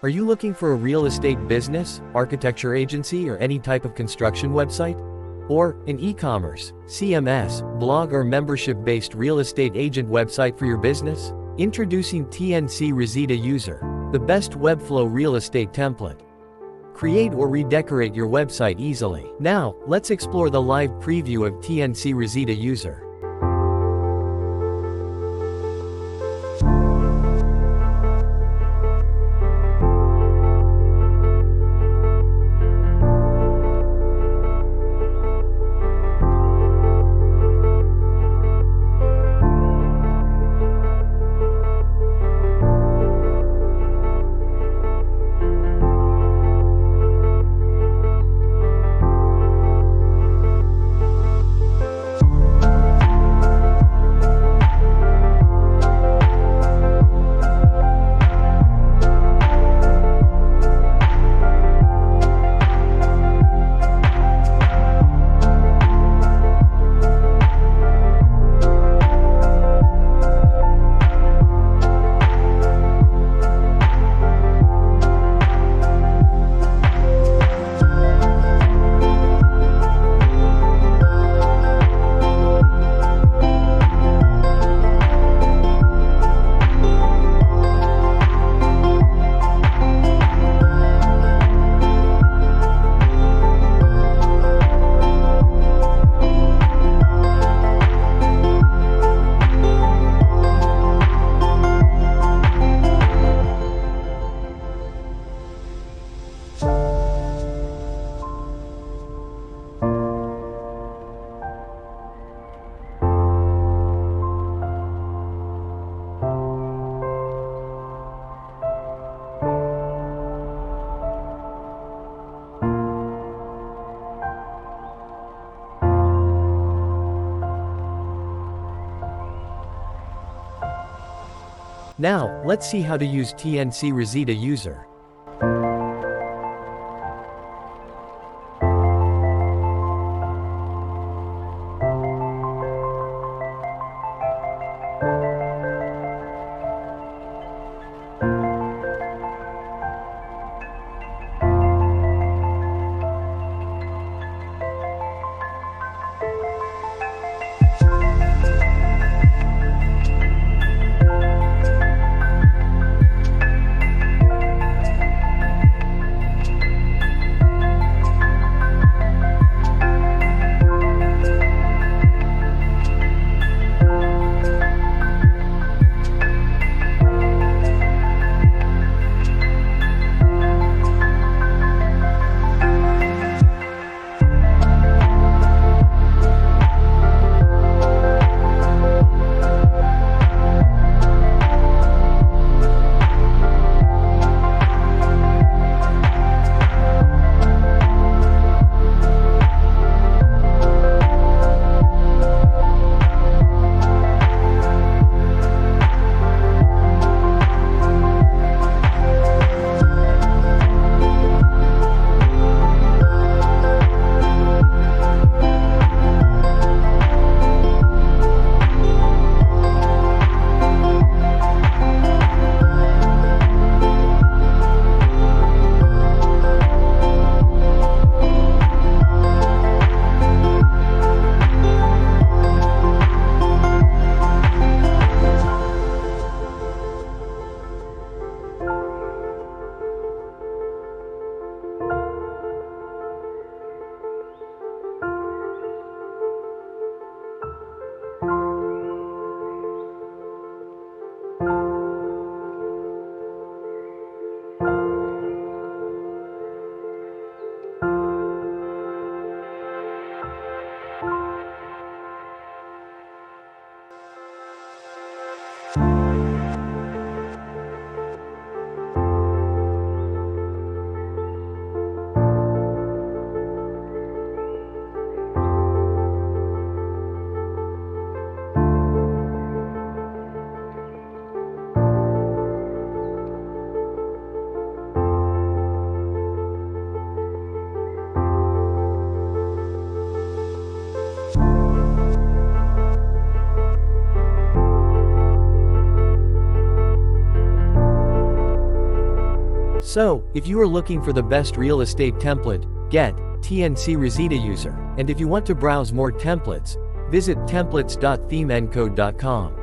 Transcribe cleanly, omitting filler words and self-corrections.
Are you looking for a real estate business, architecture agency, or any type of construction website? Or an e-commerce, CMS, blog or membership-based real estate agent website for your business? Introducing TNC Resida User, the best Webflow real estate template. Create or redecorate your website easily. Now, let's explore the live preview of TNC Resida User. Now, let's see how to use TNC Resida User. So, if you are looking for the best real estate template, get TNC Resida User. And if you want to browse more templates, visit templates.themencode.com.